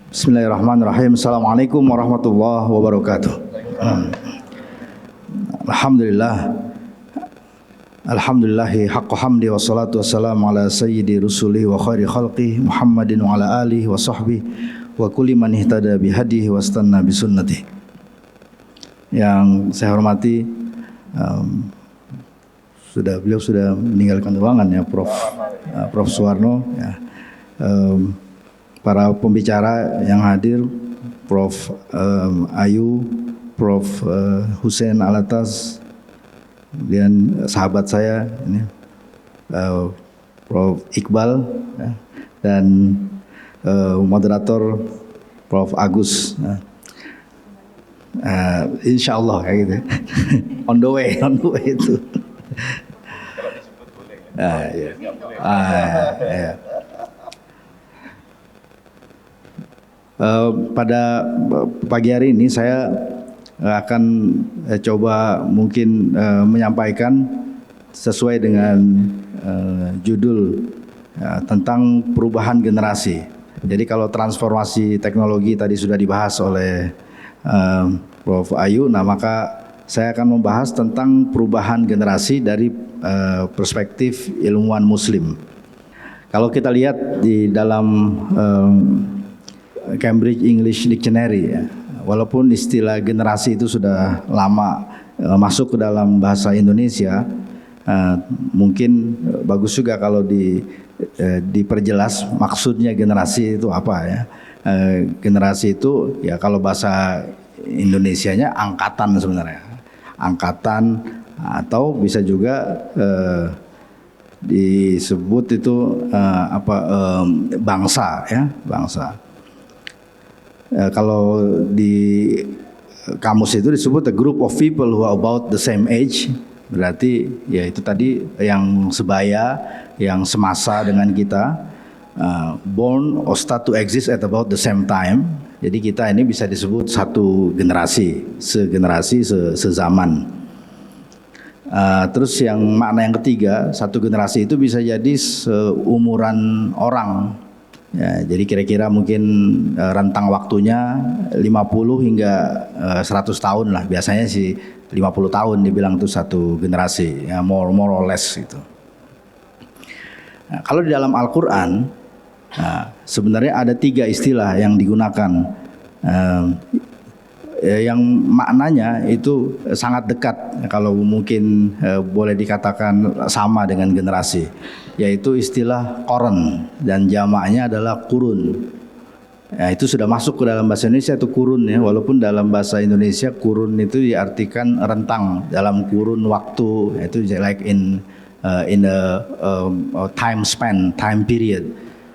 Bismillahirrahmanirrahim. Assalamualaikum warahmatullahi wabarakatuh. Alhamdulillah. Alhamdulillahi haqqa hamdi wassalatu wassalamu ala sayyidi rusuli wa khairi khalqi Muhammadin wa ala alihi wa sahbihi wa kulli man ihtada bihadihi wa istanna bisunnati. Yang saya hormati, beliau sudah meninggalkan ruangan ya, Prof Suwarno ya. Para pembicara yang hadir, Prof Ayu, Prof Hussein Alatas, dan sahabat saya ini, Prof Iqbal ya, dan moderator Prof Agus. Insya Allah kayak gitu. on the way itu. Ya. Pada pagi hari ini saya akan coba mungkin menyampaikan sesuai dengan judul tentang perubahan generasi. Jadi kalau transformasi teknologi tadi sudah dibahas oleh Prof Ayu, nah maka saya akan membahas tentang perubahan generasi dari perspektif ilmuwan Muslim. Kalau kita lihat di dalam Cambridge English Dictionary ya, walaupun istilah generasi itu sudah lama masuk ke dalam bahasa Indonesia, mungkin bagus juga kalau diperjelas maksudnya generasi itu apa ya. Generasi itu ya kalau bahasa Indonesianya angkatan sebenarnya, angkatan atau bisa juga disebut itu bangsa ya, bangsa. Kalau di kamus itu disebut a group of people who are about the same age, berarti ya itu tadi yang sebaya, yang semasa dengan kita, born or start to exist at about the same time. Jadi kita ini bisa disebut satu generasi, segenerasi, sezaman. Terus yang makna yang ketiga, satu generasi itu bisa jadi seumuran orang. Ya, jadi kira-kira mungkin rentang waktunya 50 hingga 100 tahun lah. Biasanya sih 50 tahun dibilang itu satu generasi, ya, more or less gitu. Nah, kalau di dalam Al-Quran, sebenarnya ada 3 istilah yang digunakan, yang maknanya itu sangat dekat, kalau mungkin boleh dikatakan sama dengan generasi, yaitu istilah koron dan jamaknya adalah kurun. Ya, itu sudah masuk ke dalam bahasa Indonesia itu kurun ya, walaupun dalam bahasa Indonesia kurun itu diartikan rentang dalam kurun waktu, itu like in a time span, time period.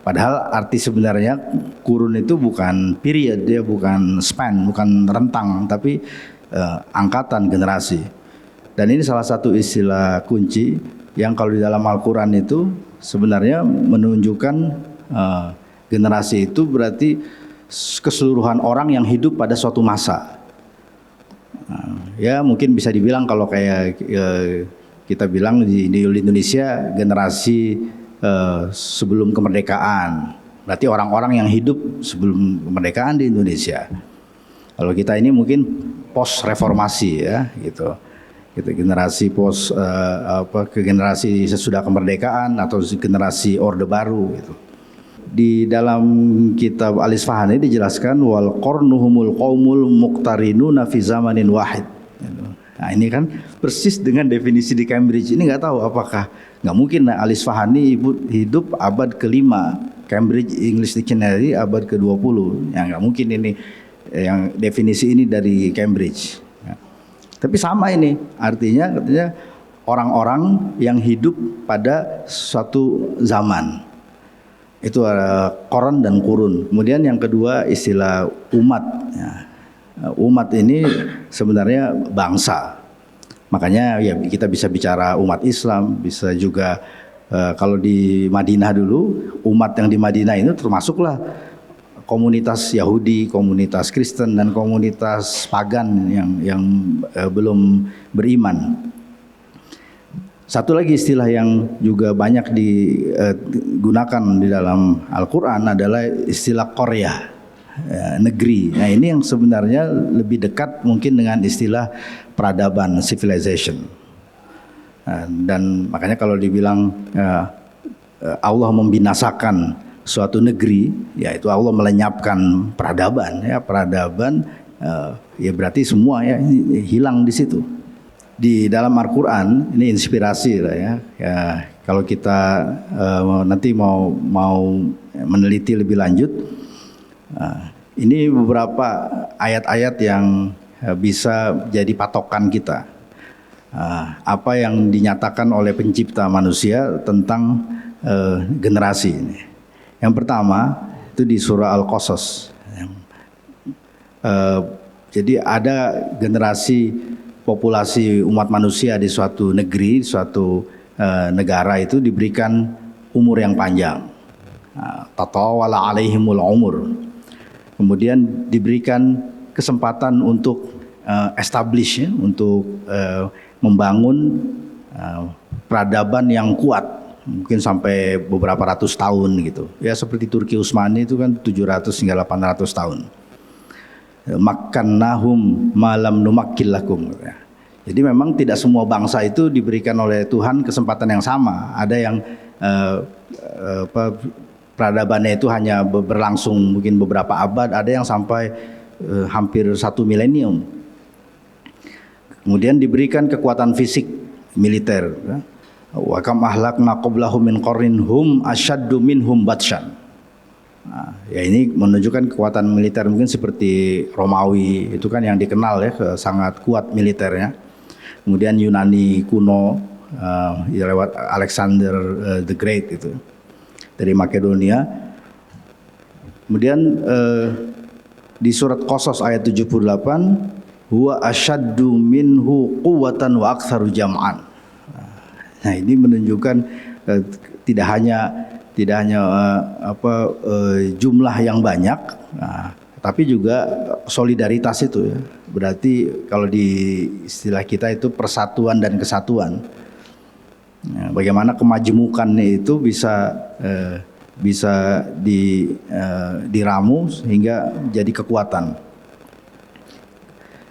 Padahal arti sebenarnya kurun itu bukan period, dia bukan span, bukan rentang, tapi angkatan, generasi. Dan ini salah satu istilah kunci yang kalau di dalam Al-Quran itu sebenarnya menunjukkan generasi itu berarti keseluruhan orang yang hidup pada suatu masa. Ya mungkin bisa dibilang kalau kayak kita bilang di Indonesia generasi sebelum kemerdekaan, berarti orang-orang yang hidup sebelum kemerdekaan di Indonesia. Kalau kita ini mungkin post reformasi ya gitu, generasi post ke generasi sesudah kemerdekaan atau generasi orde baru gitu. Di dalam kitab Al-Isfahani dijelaskan wal qarnuhumul qaumul muqtarinuna fi zamanin wahid. Nah ini kan persis dengan definisi di Cambridge. Ini nggak tahu apakah nggak mungkin Al-Isfahani hidup abad ke-5, Cambridge English Dictionary abad ke-20. Ya nggak mungkin ini yang definisi ini dari Cambridge. Ya. Tapi sama ini artinya katanya orang-orang yang hidup pada suatu zaman. Itu ada koron dan kurun. Kemudian yang kedua istilah umat. Ya. Umat ini sebenarnya bangsa. Makanya ya kita bisa bicara umat Islam, bisa juga kalau di Madinah dulu, umat yang di Madinah itu termasuklah komunitas Yahudi, komunitas Kristen dan komunitas pagan yang belum beriman. Satu lagi istilah yang juga banyak digunakan di dalam Al-Quran adalah istilah Korea. negeri. Nah ini yang sebenarnya lebih dekat mungkin dengan istilah peradaban, civilization. Dan makanya kalau dibilang Allah membinasakan suatu negeri, yaitu Allah melenyapkan peradaban. Ya peradaban ya berarti semua ya hilang di situ. Di dalam Al-Quran ini inspirasi lah ya. Kalau kita nanti mau meneliti lebih lanjut, ini beberapa ayat-ayat yang bisa jadi patokan kita. Apa yang dinyatakan oleh pencipta manusia tentang generasi ini. Yang pertama itu di surah Al-Qasas. Jadi ada generasi populasi umat manusia di suatu negeri, suatu negara itu diberikan umur yang panjang. Tatawala alaihimul umur. Kemudian diberikan kesempatan untuk establish ya, untuk membangun peradaban yang kuat, mungkin sampai beberapa ratus tahun gitu. Ya seperti Turki Utsmani itu kan 700 hingga 800 tahun. Makkannahum malam numakkil lakum. Jadi memang tidak semua bangsa itu diberikan oleh Tuhan kesempatan yang sama. Ada yang peradabannya itu hanya berlangsung mungkin beberapa abad, ada yang sampai hampir 1 milenium. Kemudian diberikan kekuatan fisik militer. Wa kam ahlakna qablahum min qarnin hum asyaddu minhum batshan. Nah, ya ini menunjukkan kekuatan militer mungkin seperti Romawi itu kan yang dikenal ya sangat kuat militernya. Kemudian Yunani kuno lewat Alexander the Great itu dari Makedonia. Kemudian di surat Qasas ayat 78, huwa asyaddu minhu quwwatan wa aktsaru jam'an. Nah, ini menunjukkan tidak hanya jumlah yang banyak, tapi juga solidaritas itu ya. Berarti kalau di istilah kita itu persatuan dan kesatuan. Nah, bagaimana kemajemukannya itu bisa diramu sehingga jadi kekuatan.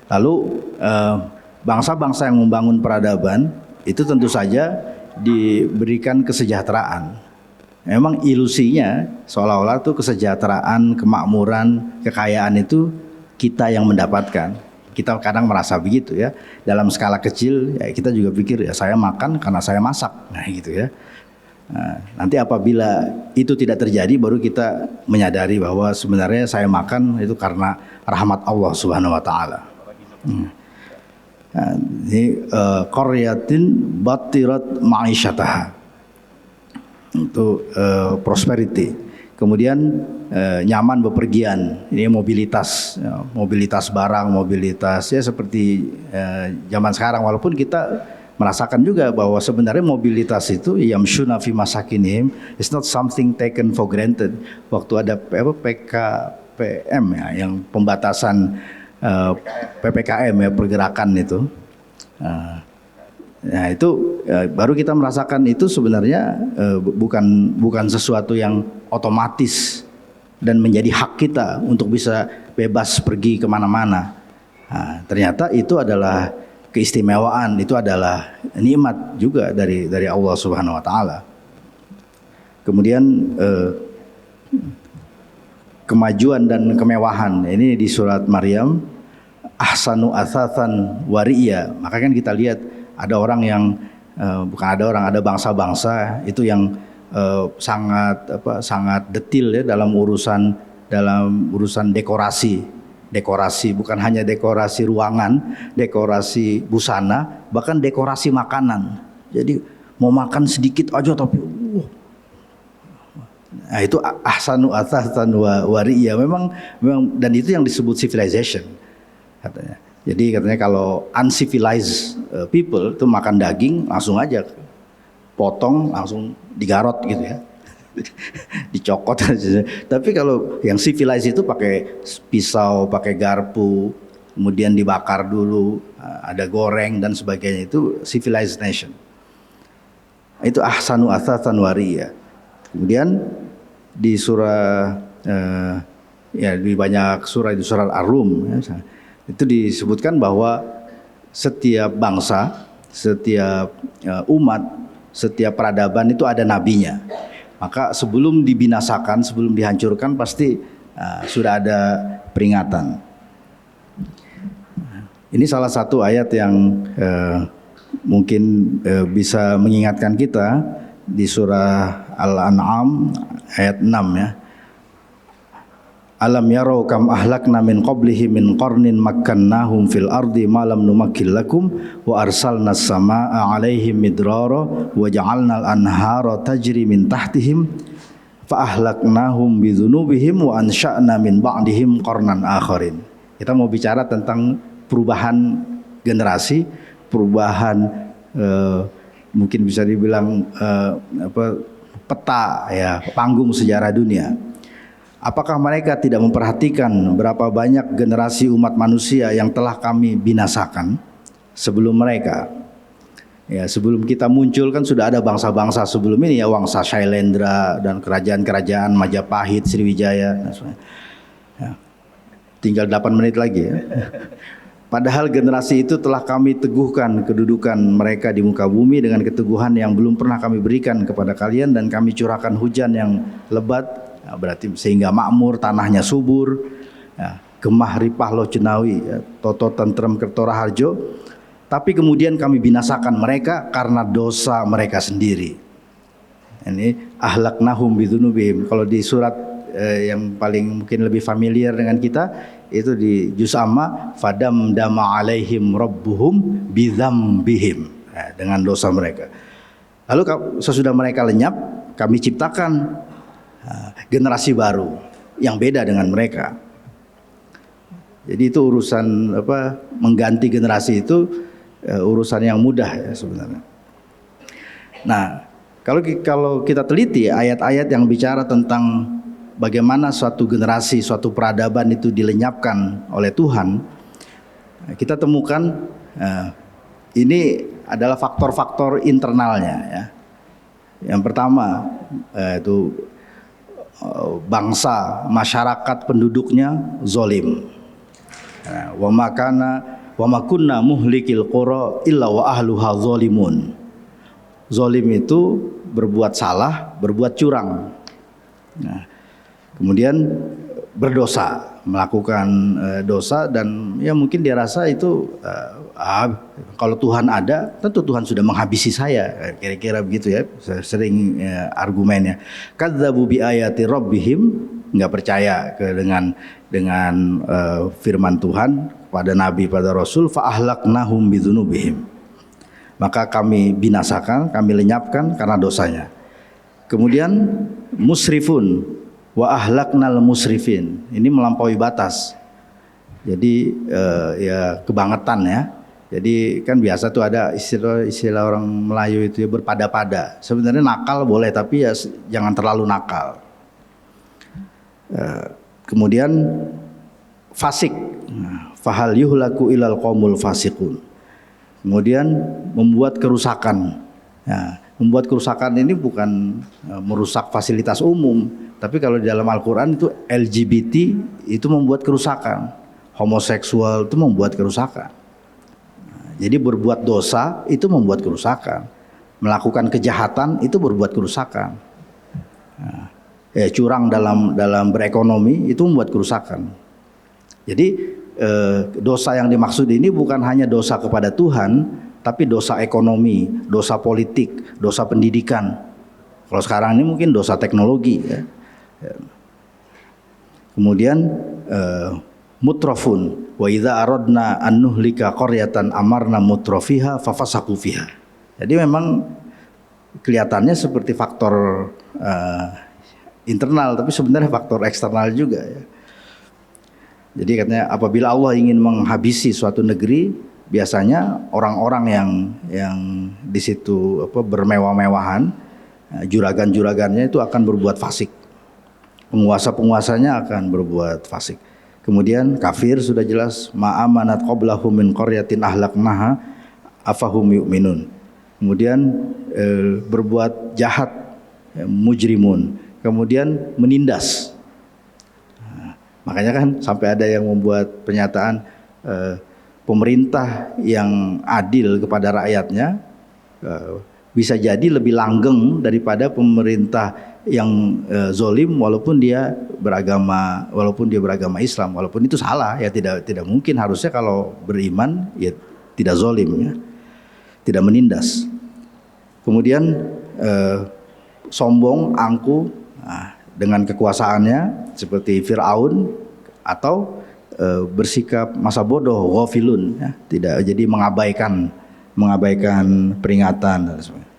Lalu bangsa-bangsa yang membangun peradaban itu tentu saja diberikan kesejahteraan. Memang ilusinya seolah-olah tuh kesejahteraan, kemakmuran, kekayaan itu kita yang mendapatkan. Kita kadang merasa begitu ya. Dalam skala kecil ya kita juga pikir ya saya makan karena saya masak. Nah gitu ya. Nah, nanti apabila itu tidak terjadi baru kita menyadari bahwa sebenarnya saya makan itu karena rahmat Allah Subhanahu wa taala. Nah, ini qaryatin batirat ma'isyataha. Untuk prosperity. Kemudian nyaman bepergian, ini mobilitas barang, mobilitas ya seperti zaman sekarang, walaupun kita merasakan juga bahwa sebenarnya mobilitas itu yamshuna fi masakinihim is not something taken for granted. Waktu ada PKPM ya, yang pembatasan PPKM ya, pergerakan itu. Nah itu baru kita merasakan itu sebenarnya bukan sesuatu yang otomatis dan menjadi hak kita untuk bisa bebas pergi kemana-mana. Nah, ternyata itu adalah keistimewaan, itu adalah nikmat juga dari Allah Subhanahu Wa Taala. Kemudian kemajuan dan kemewahan ini di surat Maryam, ahsanu atsatsan wariya. Maka kan kita lihat ada orang yang ada bangsa-bangsa itu yang sangat detil ya dalam urusan dekorasi, bukan hanya dekorasi ruangan, dekorasi busana, bahkan dekorasi makanan. Jadi mau makan sedikit aja tapi nah itu ahsanu atsatsan wariya. Memang dan itu yang disebut civilization katanya. Jadi katanya kalau uncivilized people itu makan daging langsung aja potong langsung digarot gitu ya. Dicokot aja. Tapi kalau yang civilized itu pakai pisau, pakai garpu, kemudian dibakar dulu, ada goreng dan sebagainya, itu civilized nation. Itu ahsanu atsatsan wariya. Kemudian di surah ya di banyak surah, di surat Ar-Rum ya, itu disebutkan bahwa setiap bangsa, setiap umat, setiap peradaban itu ada nabinya. Maka sebelum dibinasakan, sebelum dihancurkan pasti sudah ada peringatan. Ini salah satu ayat yang mungkin bisa mengingatkan kita di surah Al-An'am ayat 6 ya. Alam yarau kam ahlakna min qablihi min qarnin makkannahum fil ardi ma lam numakkil lakum wa arsalna as-samaa'a 'alaihim midrara wa ja'alna al-anhara tajri min tahtihim fa ahlaknahum bi dzunubihim wa ansha'na min ba'dihim qarnan akharin. Kita mau bicara tentang perubahan generasi, perubahan mungkin bisa dibilang peta ya, panggung sejarah dunia. Apakah mereka tidak memperhatikan berapa banyak generasi umat manusia yang telah kami binasakan sebelum mereka? Ya, sebelum kita muncul kan sudah ada bangsa-bangsa sebelum ini ya, Wangsa Shailendra dan kerajaan-kerajaan Majapahit, Sriwijaya. Ya, tinggal 8 menit lagi ya. Padahal generasi itu telah kami teguhkan kedudukan mereka di muka bumi dengan keteguhan yang belum pernah kami berikan kepada kalian, dan kami curahkan hujan yang lebat, ya, berarti sehingga makmur, tanahnya subur, ya, gemah ripah loh cenawi, ya, toto tentrem kertora harjo. Tapi kemudian kami binasakan mereka karena dosa mereka sendiri. Ini ahlaknahum bidzunubihim. Kalau di surat yang paling mungkin lebih familiar dengan kita itu di juz amma, fadam dama alaihim rabbuhum bidzambihim, ya, dengan dosa mereka. Lalu sesudah mereka lenyap, kami ciptakan generasi baru yang beda dengan mereka. Jadi itu urusan mengganti generasi itu urusan yang mudah ya sebenarnya. Nah, kalau kita teliti ayat-ayat yang bicara tentang bagaimana suatu generasi, suatu peradaban itu dilenyapkan oleh Tuhan, kita temukan ini adalah faktor-faktor internalnya ya. Yang pertama itu bangsa, masyarakat penduduknya zalim. Wa ma kunna muhlikil qura illa wa ahluha zalimun. Zalim itu berbuat salah, berbuat curang. Nah, kemudian berdosa, melakukan dosa, dan ya mungkin dia rasa itu kalau Tuhan ada, tentu Tuhan sudah menghabisi saya, kira-kira begitu ya. Sering argumennya. Kadzabu bi ayati rabbihim, nggak percaya dengan firman Tuhan pada nabi, pada rasul, fa ahlaknahum bidzunubihim. Maka kami binasakan, kami lenyapkan karena dosanya. Kemudian musrifun wa ahlaknal musrifin, ini melampaui batas. Jadi ya kebangetan ya. Jadi kan biasa tuh ada istilah orang Melayu itu ya, berpada-pada. Sebenarnya nakal boleh, tapi ya jangan terlalu nakal. Kemudian fasik, fahal yuhlaku ilal qaumul fasiqun. Kemudian membuat kerusakan. Ya, membuat kerusakan ini bukan merusak fasilitas umum, tapi kalau di dalam Al-Quran itu LGBT itu membuat kerusakan, homoseksual itu membuat kerusakan. Jadi berbuat dosa itu membuat kerusakan, melakukan kejahatan itu berbuat kerusakan. Curang dalam berekonomi itu membuat kerusakan. Jadi dosa yang dimaksud ini bukan hanya dosa kepada Tuhan, tapi dosa ekonomi, dosa politik, dosa pendidikan. Kalau sekarang ini mungkin dosa teknologi ya. Kemudian mutrafun, wa idza aradna an nuhlika qaryatan amarna mutrafiha fafasaku fiha. Jadi memang kelihatannya seperti faktor internal, tapi sebenarnya faktor eksternal juga ya. Jadi katanya apabila Allah ingin menghabisi suatu negeri, biasanya orang-orang yang di situ bermewah-mewahan, juragan-juragannya itu akan berbuat fasik. Penguasa-penguasanya akan berbuat fasik. Kemudian kafir sudah jelas, ma'amanat qablahum min qaryatin ahlaknaha afahum yu'minun. Kemudian berbuat jahat, mujrimun. Kemudian menindas. Makanya kan sampai ada yang membuat pernyataan pemerintah yang adil kepada rakyatnya bisa jadi lebih langgeng daripada pemerintah yang zolim walaupun dia beragama Islam, walaupun itu salah ya, tidak mungkin. Harusnya kalau beriman ya tidak zolim ya, tidak menindas. Kemudian sombong, angkuh dengan kekuasaannya seperti Fir'aun, atau bersikap masa bodoh, ghafilun ya, tidak, jadi mengabaikan peringatan dan sebagainya.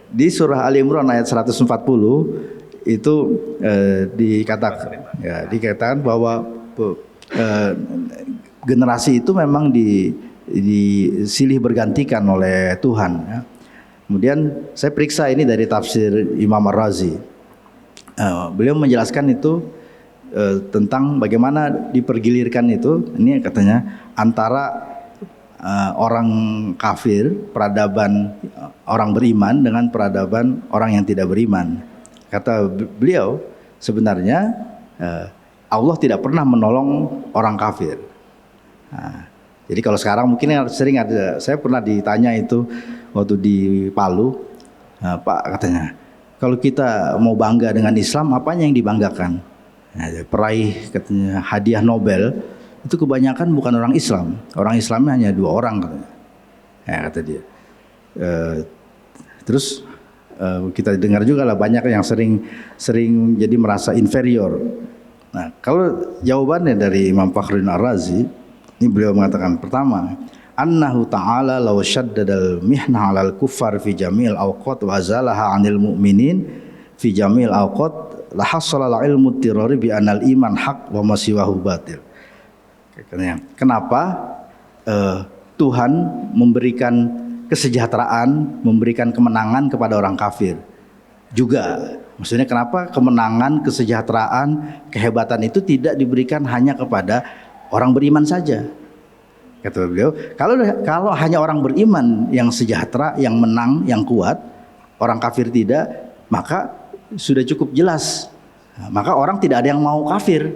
Di surah Ali Imran ayat 140 itu dikatakan bahwa generasi itu memang disilih bergantikan oleh Tuhan ya. Kemudian saya periksa ini dari tafsir Imam Ar-Razi. Beliau menjelaskan itu tentang bagaimana dipergilirkan itu. Ini katanya antara orang kafir, peradaban orang beriman dengan peradaban orang yang tidak beriman. Kata beliau, sebenarnya Allah tidak pernah menolong orang kafir. Jadi kalau sekarang mungkin sering ada, saya pernah ditanya itu waktu di Palu, Pak katanya, kalau kita mau bangga dengan Islam, apanya yang dibanggakan? Peraih katanya hadiah Nobel itu kebanyakan bukan orang Islam. Orang Islamnya hanya 2 orang katanya. Ya, kata dia. Terus kita dengar juga lah banyak yang sering jadi merasa inferior. Nah, kalau jawabannya dari Imam Fakhruddin Ar-Razi, ini beliau mengatakan, pertama, annahu ta'ala law shaddadal mihna 'alal kuffar fi jamil awqat wa azalaha 'anil mu'minin fi jamil awqat la hasala ilmu tirari bi anal iman haq wa masiwahu batil. Kenapa Tuhan memberikan kesejahteraan, memberikan kemenangan kepada orang kafir juga? Maksudnya kenapa kemenangan, kesejahteraan, kehebatan itu tidak diberikan hanya kepada orang beriman saja? Kata beliau, kalau hanya orang beriman yang sejahtera, yang menang, yang kuat, orang kafir tidak, maka sudah cukup jelas. Maka orang tidak ada yang mau kafir,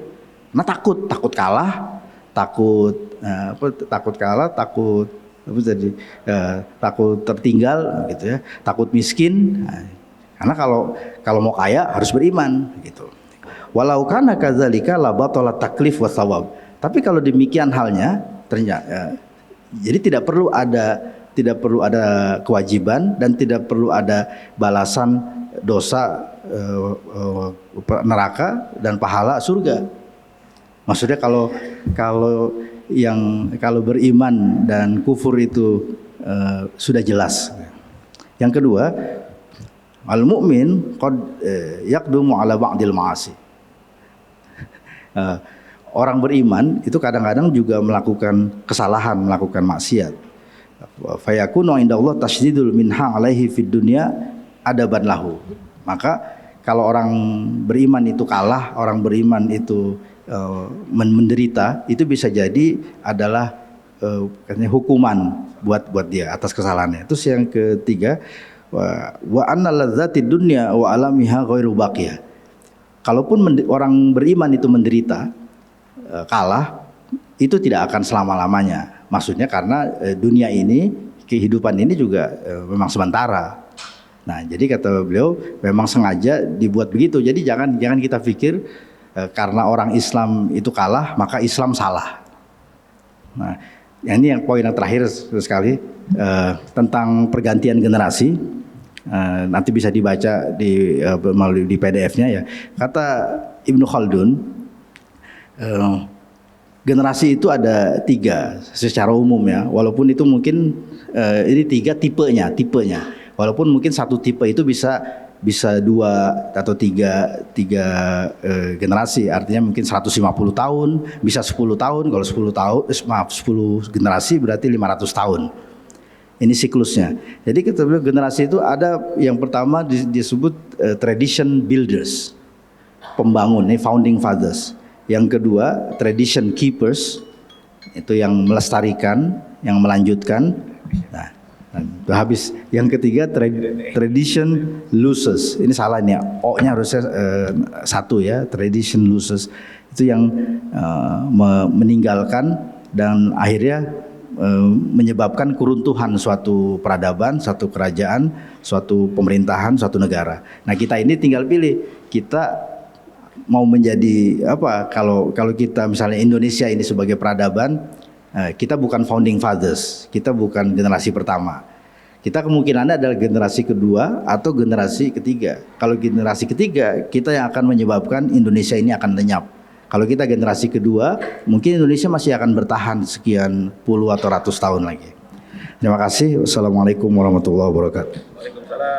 karena takut kalah. Takut tertinggal gitu ya, takut miskin. Karena kalau mau kaya harus beriman gitu. Walau kana kadzalika la batala taklif wa thawab. Tapi kalau demikian halnya ternyata jadi tidak perlu ada kewajiban dan tidak perlu ada balasan dosa neraka dan pahala surga. Maksudnya kalau beriman dan kufur itu sudah jelas. Yang kedua, al-mu'min qad yaqdumu ala ba'dil ma'asi. Orang beriman itu kadang-kadang juga melakukan kesalahan, melakukan maksiat. Fayakunu indallah tasydidul minha alaihi fid dunya adaban lahu. Maka kalau orang beriman itu kalah, orang beriman itu menderita, itu bisa jadi adalah hukuman buat dia atas kesalahannya. Terus yang ketiga, wa anna ladzatid dunya wa alamiha ghairu baqiyah. Kalaupun orang beriman itu menderita, kalah, itu tidak akan selama-lamanya. Maksudnya karena dunia ini, kehidupan ini juga memang sementara. Nah, jadi kata beliau memang sengaja dibuat begitu. Jadi jangan kita pikir karena orang Islam itu kalah maka Islam salah. Nah, ini yang poin yang terakhir sekali tentang pergantian generasi. Nanti bisa dibaca melalui di PDF-nya ya. Kata Ibnu Khaldun, generasi itu ada 3 secara umum ya. Walaupun itu mungkin ini 3 tipenya. Walaupun mungkin satu tipe itu bisa 2 atau 3 generasi, artinya mungkin 150 tahun, bisa 10 tahun. Kalau 10 generasi berarti 500 tahun. Ini siklusnya. Jadi kita bilang generasi itu ada yang pertama disebut tradition builders, pembangun, ini founding fathers. Yang kedua tradition keepers, itu yang melestarikan, yang melanjutkan. Nah, habis. Yang ketiga tradition losers. Ini salah ini ya. O-nya harusnya 1 ya, tradition losers. Itu yang meninggalkan dan akhirnya menyebabkan keruntuhan suatu peradaban, suatu kerajaan, suatu pemerintahan, suatu negara. Nah, kita ini tinggal pilih, kita mau menjadi apa? Kalau kita misalnya Indonesia ini sebagai peradaban, kita bukan founding fathers, kita bukan generasi pertama. Kita kemungkinannya adalah generasi kedua atau generasi ketiga. Kalau generasi ketiga, kita yang akan menyebabkan Indonesia ini akan lenyap. Kalau kita generasi kedua, mungkin Indonesia masih akan bertahan sekian puluh atau ratus tahun lagi. Terima kasih. Wassalamualaikum warahmatullahi wabarakatuh. Waalaikumsalam.